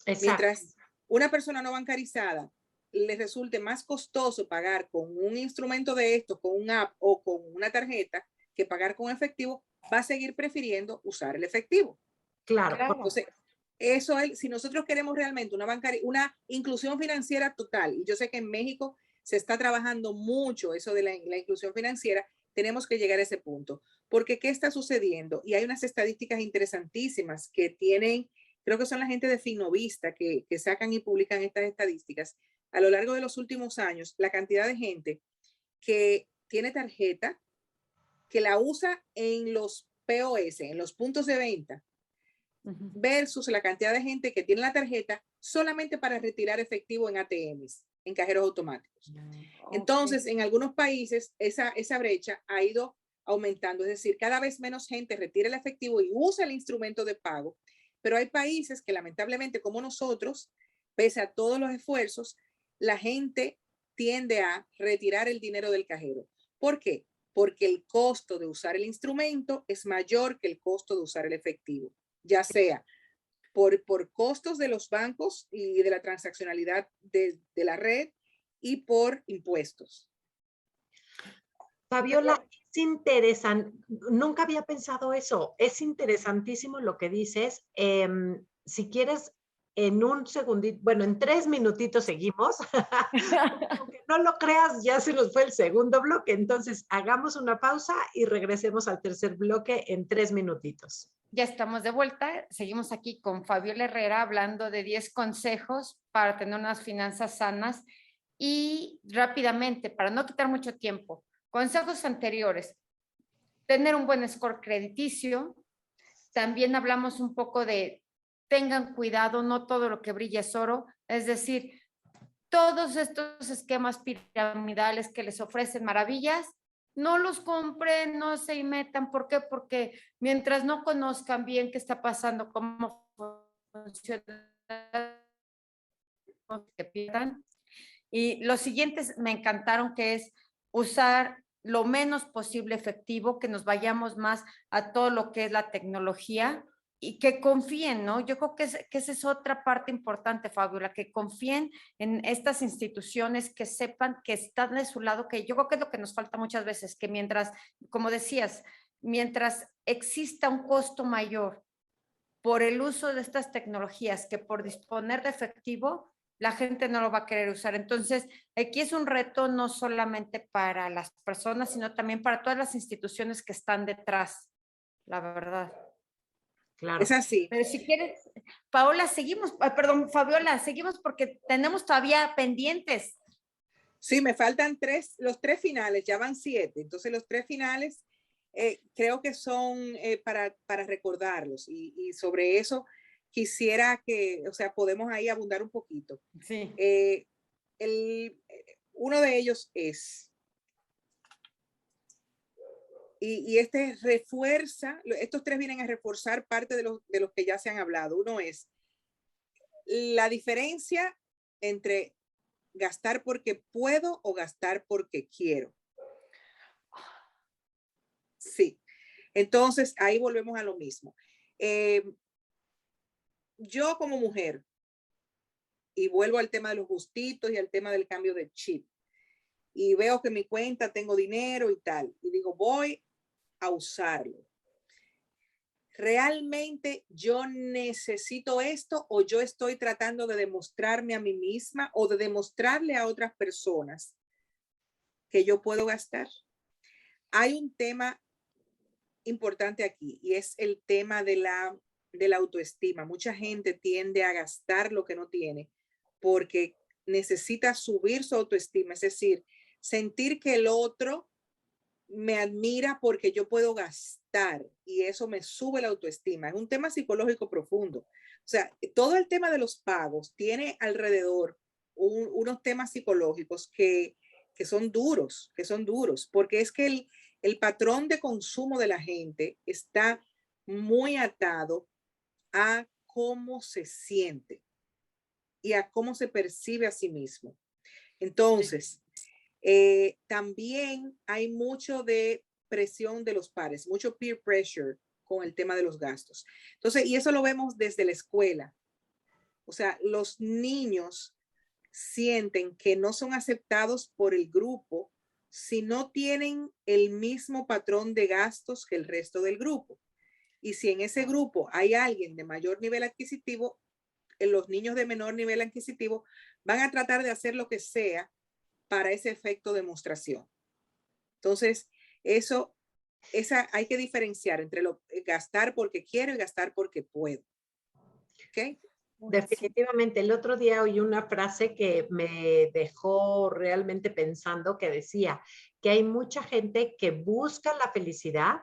Exacto. Mientras una persona no bancarizada le resulte más costoso pagar con un instrumento de estos, con un app o con una tarjeta, que pagar con efectivo, va a seguir prefiriendo usar el efectivo. Claro. Entonces, eso es, si nosotros queremos realmente una inclusión financiera total, y yo sé que en México se está trabajando mucho eso de la inclusión financiera, tenemos que llegar a ese punto. Porque, ¿qué está sucediendo? Y hay unas estadísticas interesantísimas que tienen, creo que son la gente de Finovista que sacan y publican estas estadísticas. A lo largo de los últimos años, la cantidad de gente que tiene tarjeta, que la usa en los POS, en los puntos de venta, versus la cantidad de gente que tiene la tarjeta solamente para retirar efectivo en ATMs, en cajeros automáticos. Entonces, en algunos países, esa brecha ha ido aumentando, es decir, cada vez menos gente retira el efectivo y usa el instrumento de pago, pero hay países que lamentablemente, como nosotros, pese a todos los esfuerzos, la gente tiende a retirar el dinero del cajero. ¿Por qué? Porque el costo de usar el instrumento es mayor que el costo de usar el efectivo, ya sea por costos de los bancos y de la transaccionalidad de la red y por impuestos. Fabiola, es interesante, nunca había pensado eso, es interesantísimo lo que dices. Si quieres, en un segundito, bueno, en 3 minutitos seguimos. Aunque no lo creas, ya se nos fue el segundo bloque, entonces hagamos una pausa y regresemos al tercer bloque en 3 minutitos. Ya estamos de vuelta, seguimos aquí con Fabiola Herrera hablando de 10 consejos para tener unas finanzas sanas y rápidamente, para no quitar mucho tiempo, consejos anteriores, tener un buen score crediticio, también hablamos un poco de tengan cuidado, no todo lo que brilla es oro, es decir, todos estos esquemas piramidales que les ofrecen maravillas, no los compren, no se metan. ¿Por qué? Porque mientras no conozcan bien qué está pasando, cómo funciona, que pierdan. Y los siguientes me encantaron, que es usar lo menos posible efectivo, que nos vayamos más a todo lo que es la tecnología y que confíen, ¿no? Yo creo que esa es otra parte importante, Fabiola, que confíen en estas instituciones, que sepan que están de su lado, que yo creo que es lo que nos falta muchas veces, que mientras, como decías, mientras exista un costo mayor por el uso de estas tecnologías que por disponer de efectivo, la gente no lo va a querer usar. Entonces, aquí es un reto no solamente para las personas, sino también para todas las instituciones que están detrás, la verdad. Claro. Es así. Pero si quieres, Paola, seguimos, perdón, Fabiola, seguimos porque tenemos todavía pendientes. Sí, me faltan los 3 finales, ya van 7. Entonces los 3 finales creo que son para recordarlos y sobre eso quisiera que, o sea, podemos ahí abundar un poquito. Sí. Uno de ellos es, y este refuerza, estos 3 vienen a reforzar parte de los que ya se han hablado. Uno es la diferencia entre gastar porque puedo o gastar porque quiero. Sí. Entonces, ahí volvemos a lo mismo. Yo como mujer, y vuelvo al tema de los gustitos y al tema del cambio de chip, y veo que en mi cuenta tengo dinero y tal, y digo, voy a usarlo. ¿Realmente yo necesito esto o yo estoy tratando de demostrarme a mí misma o de demostrarle a otras personas que yo puedo gastar? Hay un tema importante aquí y es el tema de la autoestima. Mucha gente tiende a gastar lo que no tiene porque necesita subir su autoestima, es decir, sentir que el otro me admira porque yo puedo gastar y eso me sube la autoestima. Es un tema psicológico profundo. O sea, todo el tema de los pagos tiene alrededor unos temas psicológicos que son duros, porque es que el patrón de consumo de la gente está muy atado a cómo se siente y a cómo se percibe a sí mismo. Entonces, también hay mucho de presión de los pares, mucho peer pressure con el tema de los gastos. Entonces, y eso lo vemos desde la escuela. O sea, los niños sienten que no son aceptados por el grupo si no tienen el mismo patrón de gastos que el resto del grupo. Y si en ese grupo hay alguien de mayor nivel adquisitivo, los niños de menor nivel adquisitivo van a tratar de hacer lo que sea para ese efecto de demostración. Entonces, hay que diferenciar entre gastar porque quiero y gastar porque puedo. ¿Okay? Definitivamente, el otro día oí una frase que me dejó realmente pensando, que decía que hay mucha gente que busca la felicidad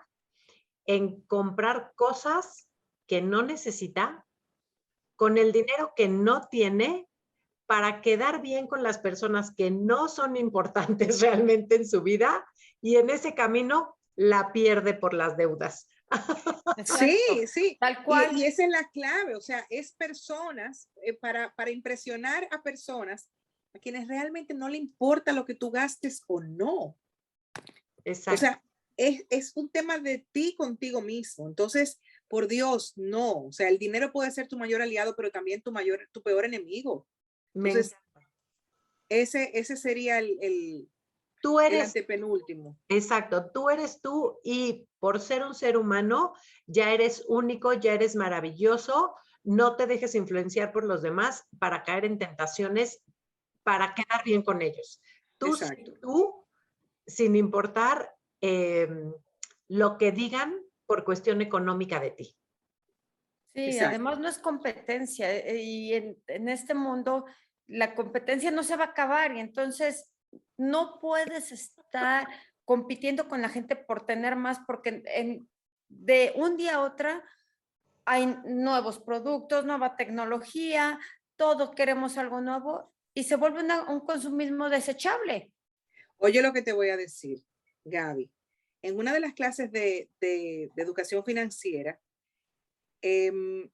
en comprar cosas que no necesita con el dinero que no tiene para quedar bien con las personas que no son importantes realmente en su vida y en ese camino la pierde por las deudas. Sí, Exacto, sí. tal cual. Y esa es la clave, o sea, es personas, para impresionar a personas a quienes realmente no le importa lo que tú gastes o no. Exacto. O sea, es un tema de ti contigo mismo. Entonces, por Dios, no. O sea, el dinero puede ser tu mayor aliado, pero también tu peor enemigo. Me Entonces, encanta. ese sería Tú el eres, antepenúltimo. exacto, tú eres tú y por ser un ser humano ya eres único, ya eres maravilloso. No te dejes influenciar por los demás para caer en tentaciones, para quedar bien con ellos. Exacto. Tú sin importar lo que digan por cuestión económica de ti. Sí, Exacto. además no es competencia y en este mundo la competencia no se va a acabar y entonces no puedes estar compitiendo con la gente por tener más porque de un día a otro hay nuevos productos, nueva tecnología, todos queremos algo nuevo y se vuelve un consumismo desechable. Oye lo que te voy a decir, Gaby. En una de las clases de educación financiera, el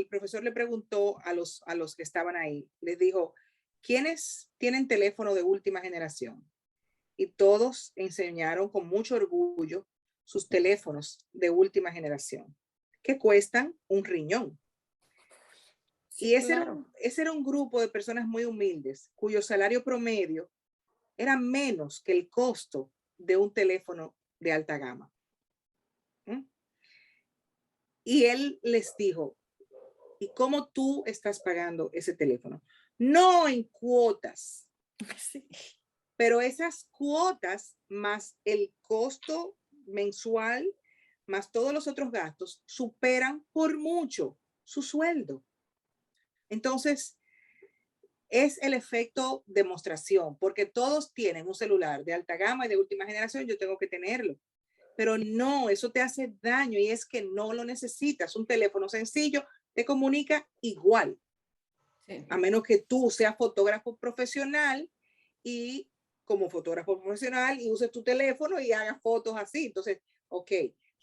profesor le preguntó a los que estaban ahí, les dijo, ¿quiénes tienen teléfono de última generación? Y todos enseñaron con mucho orgullo sus teléfonos de última generación, que cuestan un riñón. Sí, Y claro. ese era un grupo de personas muy humildes, cuyo salario promedio era menos que el costo de un teléfono de alta gama. ¿Mm? Y él les dijo, ¿y cómo tú estás pagando ese teléfono? No en cuotas, Sí. pero esas cuotas más el costo mensual, más todos los otros gastos, superan por mucho su sueldo. Entonces, es el efecto demostración, porque todos tienen un celular de alta gama y de última generación, yo tengo que tenerlo. Pero no, eso te hace daño y es que no lo necesitas. Un teléfono sencillo te comunica igual, Sí. a menos que tú seas fotógrafo profesional y como fotógrafo profesional y uses tu teléfono y hagas fotos así. Entonces, ok,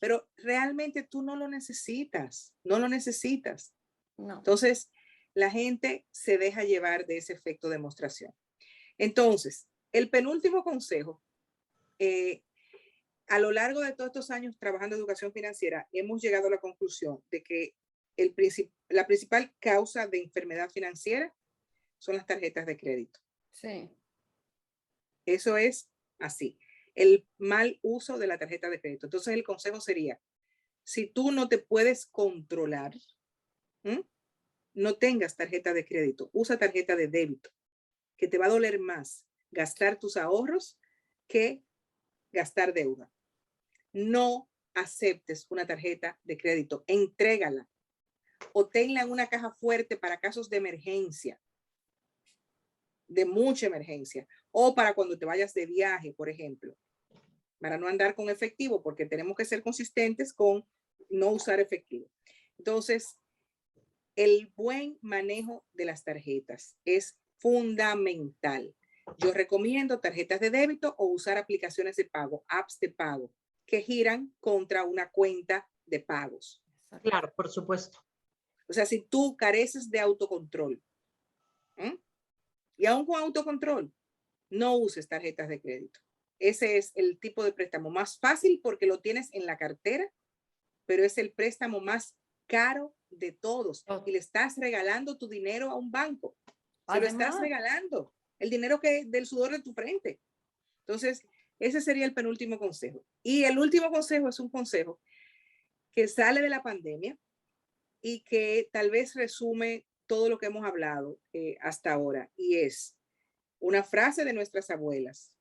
pero realmente tú no lo necesitas, no lo necesitas. No. Entonces, la gente se deja llevar de ese efecto de demostración. Entonces, el penúltimo consejo, a lo largo de todos estos años trabajando en educación financiera, hemos llegado a la conclusión de que la principal causa de enfermedad financiera son las tarjetas de crédito. Sí. Eso es así, el mal uso de la tarjeta de crédito. Entonces, el consejo sería, si tú no te puedes controlar, ¿m? No tengas tarjeta de crédito, usa tarjeta de débito, que te va a doler más gastar tus ahorros que gastar deuda. No aceptes una tarjeta de crédito, entrégala o tenla en una caja fuerte para casos de emergencia, de mucha emergencia, o para cuando te vayas de viaje, por ejemplo, para no andar con efectivo, porque tenemos que ser consistentes con no usar efectivo. Entonces, el buen manejo de las tarjetas es fundamental. Yo recomiendo tarjetas de débito o usar aplicaciones de pago, apps de pago, que giran contra una cuenta de pagos. Claro, por supuesto. O sea, si tú careces de autocontrol, y aún con autocontrol, no uses tarjetas de crédito. Ese es el tipo de préstamo más fácil porque lo tienes en la cartera, pero es el préstamo más caro de todos y le estás regalando tu dinero a un banco. Se lo estás regalando, el dinero que del sudor de tu frente. Entonces, ese sería el penúltimo consejo. Y el último consejo es un consejo que sale de la pandemia y que tal vez resume todo lo que hemos hablado hasta ahora. Y es una frase de nuestras abuelas: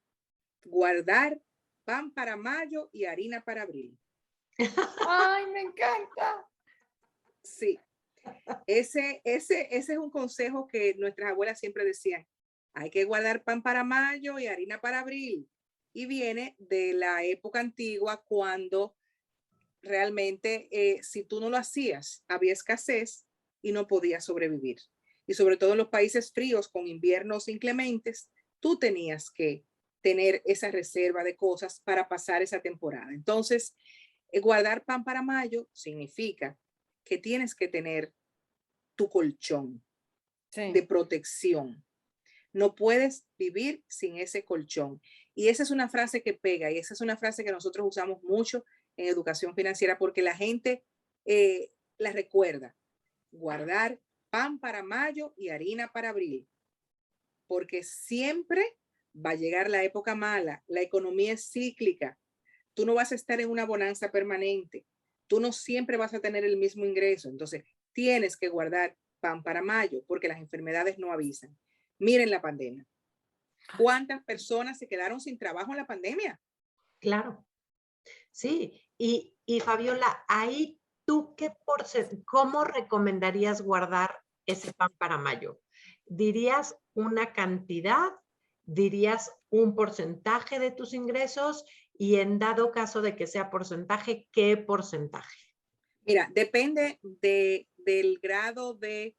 guardar pan para mayo y harina para abril. ¡Ay, me encanta! Sí, ese es un consejo que nuestras abuelas siempre decían. Hay que guardar pan para mayo y harina para abril. Y viene de la época antigua cuando realmente si tú no lo hacías, había escasez y no podías sobrevivir. Y sobre todo en los países fríos con inviernos inclementes, tú tenías que tener esa reserva de cosas para pasar esa temporada. Entonces, guardar pan para mayo significa que tienes que tener tu colchón de protección. No puedes vivir sin ese colchón. Y esa es una frase que pega, y esa es una frase que nosotros usamos mucho en educación financiera porque la gente la recuerda. Guardar pan para mayo y harina para abril. Porque siempre va a llegar la época mala, la economía es cíclica. Tú no vas a estar en una bonanza permanente. Tú no siempre vas a tener el mismo ingreso. Entonces, tienes que guardar pan para mayo porque las enfermedades no avisan. Miren la pandemia. ¿Cuántas personas se quedaron sin trabajo en la pandemia? Claro. Sí. Y Fabiola, ahí tú ¿cómo recomendarías guardar ese pan para mayo? ¿Dirías una cantidad? ¿Dirías un porcentaje de tus ingresos? Y en dado caso de que sea porcentaje, ¿qué porcentaje? Mira, depende del grado de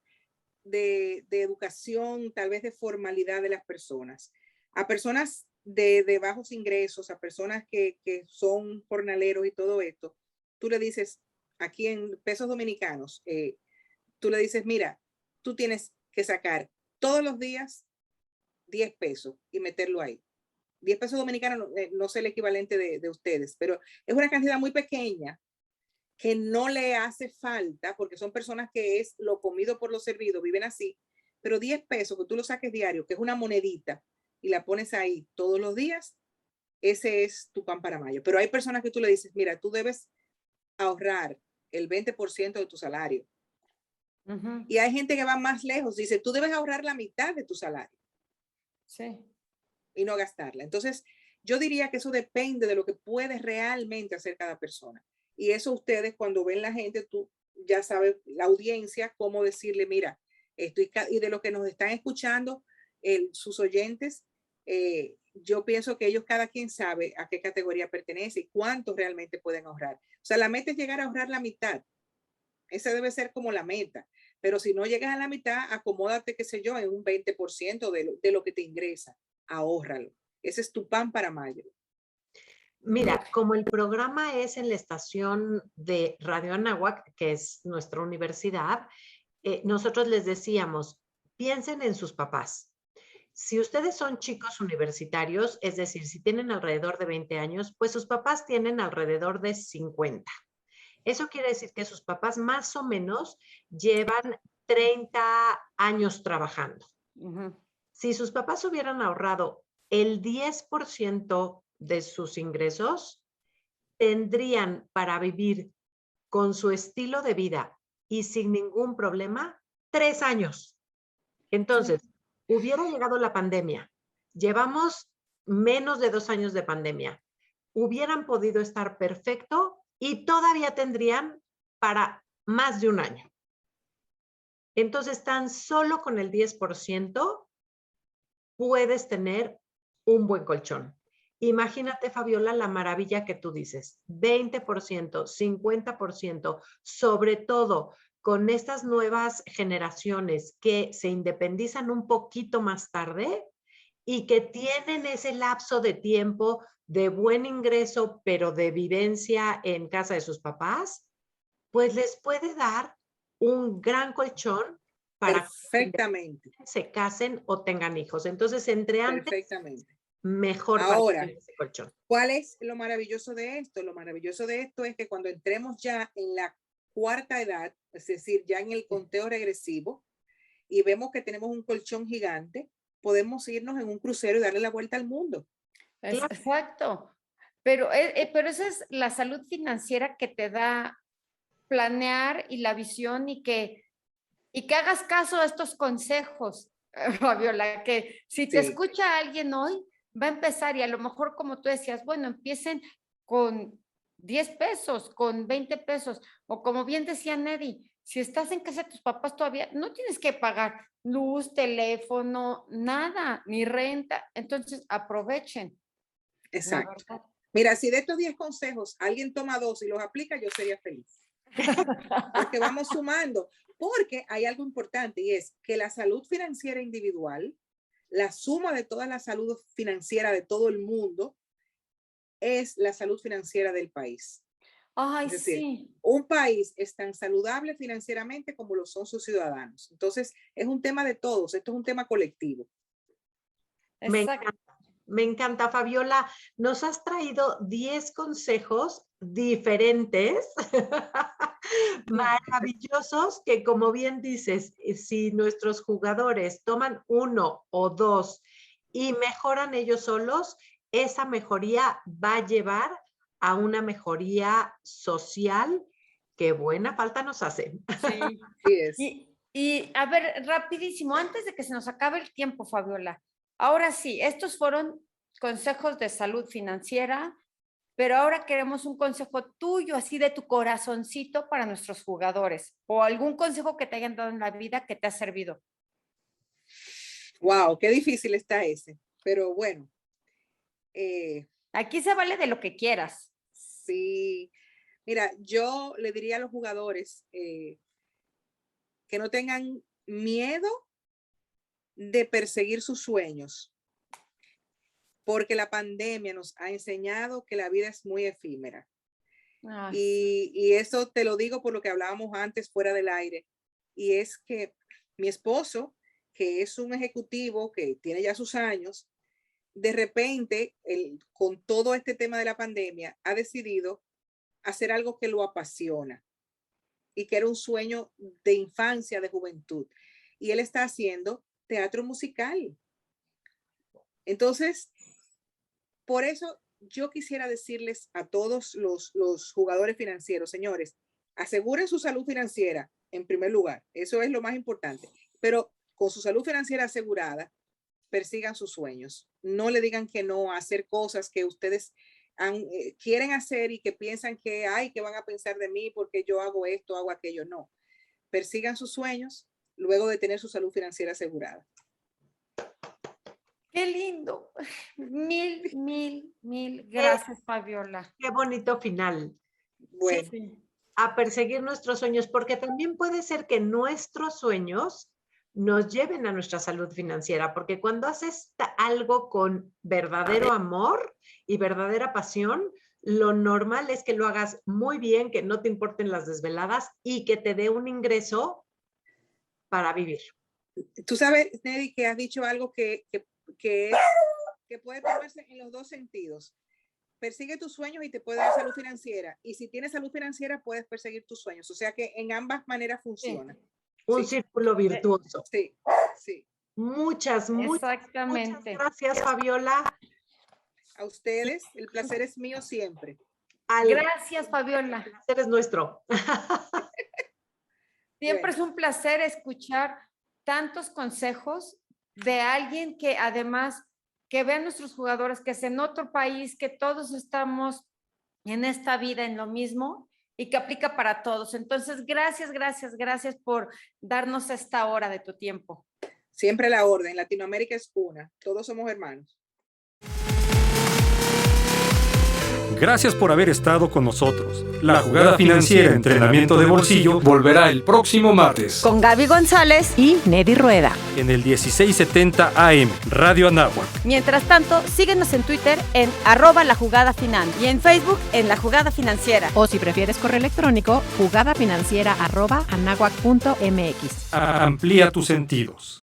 educación, tal vez de formalidad de las personas. A personas de bajos ingresos, a personas que son jornaleros y todo esto, tú le dices, aquí en pesos dominicanos, tú le dices, mira, tú tienes que sacar todos los días 10 pesos y meterlo ahí. 10 pesos dominicanos, no sé el equivalente de ustedes, pero es una cantidad muy pequeña que no le hace falta porque son personas que es lo comido por lo servido, viven así, pero 10 pesos que tú lo saques diario, que es una monedita y la pones ahí todos los días, ese es tu pan para mayo. Pero hay personas que tú le dices, mira, tú debes ahorrar el 20% de tu salario. Y hay gente que va más lejos, dice, tú debes ahorrar la mitad de tu salario. Sí. Y no gastarla. Entonces, yo diría que eso depende de lo que puede realmente hacer cada persona. Y eso ustedes cuando ven la gente, tú ya sabes, la audiencia, cómo decirle, mira, y de lo que nos están escuchando, sus oyentes, yo pienso que ellos cada quien sabe a qué categoría pertenece y cuánto realmente pueden ahorrar. O sea, la meta es llegar a ahorrar la mitad. Esa debe ser como la meta. Pero si no llegas a la mitad, acomódate, qué sé yo, en un 20% de lo que te ingresa. Ahórralo. Ese es tu pan para mayo. Mira, como el programa es en la estación de Radio Anáhuac, que es nuestra universidad, nosotros les decíamos, piensen en sus papás. Si ustedes son chicos universitarios, es decir, si tienen alrededor de 20 años, pues sus papás tienen alrededor de 50. Eso quiere decir que sus papás más o menos llevan 30 años trabajando. Si sus papás hubieran ahorrado el 10% de sus ingresos, tendrían para vivir con su estilo de vida y sin ningún problema 3 años. Entonces, hubiera llegado la pandemia. Llevamos menos de 2 años de pandemia. Hubieran podido estar perfecto y todavía tendrían para más de un año. Entonces, tan solo con el 10% puedes tener un buen colchón. Imagínate, Fabiola, la maravilla que tú dices, 20%, 50%, sobre todo con estas nuevas generaciones que se independizan un poquito más tarde y que tienen ese lapso de tiempo de buen ingreso, pero de vivencia en casa de sus papás, pues les puede dar un gran colchón para perfectamente que se casen o tengan hijos. Entonces, entre antes, perfectamente. Mejor ahora, para ese colchón. ¿Cuál es lo maravilloso de esto? Lo maravilloso de esto es que cuando entremos ya en la cuarta edad, es decir, ya en el conteo regresivo, y vemos que tenemos un colchón gigante, podemos irnos en un crucero y darle la vuelta al mundo. Exacto. Pero esa es la salud financiera que te da planear y la visión y que hagas caso a estos consejos, Fabiola, que si te escucha alguien hoy, va a empezar y a lo mejor, como tú decías, bueno, empiecen con 10 pesos, con 20 pesos, o como bien decía Neri, si estás en casa de tus papás todavía, no tienes que pagar luz, teléfono, nada, ni renta. Entonces, aprovechen. Exacto. Mira, si de estos 10 consejos alguien toma 2 y los aplica, yo sería feliz. Porque vamos sumando. Porque hay algo importante y es que la salud financiera individual la suma de toda la salud financiera de todo el mundo es la salud financiera del país. Ay, Es decir, sí. un país es tan saludable financieramente como lo son sus ciudadanos. Entonces, es un tema de todos, esto es un tema colectivo. Me Exacto. encanta, me encanta, Fabiola. Nos has traído 10 consejos diferentes, maravillosos, que como bien dices, si nuestros jugadores toman 1 o 2 y mejoran ellos solos, esa mejoría va a llevar a una mejoría social que buena falta nos hace. Sí. Así es. Y a ver, rapidísimo, antes de que se nos acabe el tiempo, Fabiola, ahora sí, estos fueron consejos de salud financiera, pero ahora queremos un consejo tuyo, así de tu corazoncito para nuestros jugadores, o algún consejo que te hayan dado en la vida que te ha servido. Wow, qué difícil está ese. Pero bueno, Aquí se vale de lo que quieras. sí. Mira, yo le diría a los jugadores que no tengan miedo de perseguir sus sueños, porque la pandemia nos ha enseñado que la vida es muy efímera. Y eso te lo digo por lo que hablábamos antes fuera del aire, y es que mi esposo, que es un ejecutivo que tiene ya sus años, de repente, con todo este tema de la pandemia, ha decidido hacer algo que lo apasiona y que era un sueño de infancia, de juventud. Y él está haciendo teatro musical. Entonces, por eso yo quisiera decirles a todos los jugadores financieros, señores, aseguren su salud financiera en primer lugar. Eso es lo más importante. Pero con su salud financiera asegurada, persigan sus sueños. No le digan que no a hacer cosas que ustedes quieren hacer y que piensan que, ay, ¿qué van a pensar de mí porque yo hago esto, hago aquello? No. Persigan sus sueños luego de tener su salud financiera asegurada. Qué lindo. Mil gracias, Fabiola. Qué bonito final. Bueno, Sí. A perseguir nuestros sueños, porque también puede ser que nuestros sueños nos lleven a nuestra salud financiera, porque cuando haces algo con verdadero amor y verdadera pasión, lo normal es que lo hagas muy bien, que no te importen las desveladas y que te dé un ingreso para vivir. tú sabes, Neri, que has dicho algo que puede tomarse en los dos sentidos. Persigue tus sueños y te puede dar salud financiera. Y si tienes salud financiera, puedes perseguir tus sueños. O sea que en ambas maneras funciona. Un Sí. círculo virtuoso. Sí, sí. Muchas Exactamente. gracias, Fabiola. A ustedes, el placer es mío siempre. Gracias, Fabiola. El placer es nuestro. Siempre es un placer escuchar tantos consejos de alguien que además que vean nuestros jugadores, que es en otro país, que todos estamos en esta vida en lo mismo y que aplica para todos. Entonces, gracias por darnos esta hora de tu tiempo. Siempre la orden. Latinoamérica es una. Todos somos hermanos. Gracias por haber estado con nosotros. La Jugada Financiera Entrenamiento de Bolsillo volverá el próximo martes Con Gaby González y Nedi Rueda. en el 1670 AM, Radio Anáhuac. Mientras tanto, síguenos en Twitter en @lajugadafinanciera y en Facebook en La Jugada Financiera. O si prefieres correo electrónico, jugadafinanciera@anahuac.mx. Amplía tus sentidos.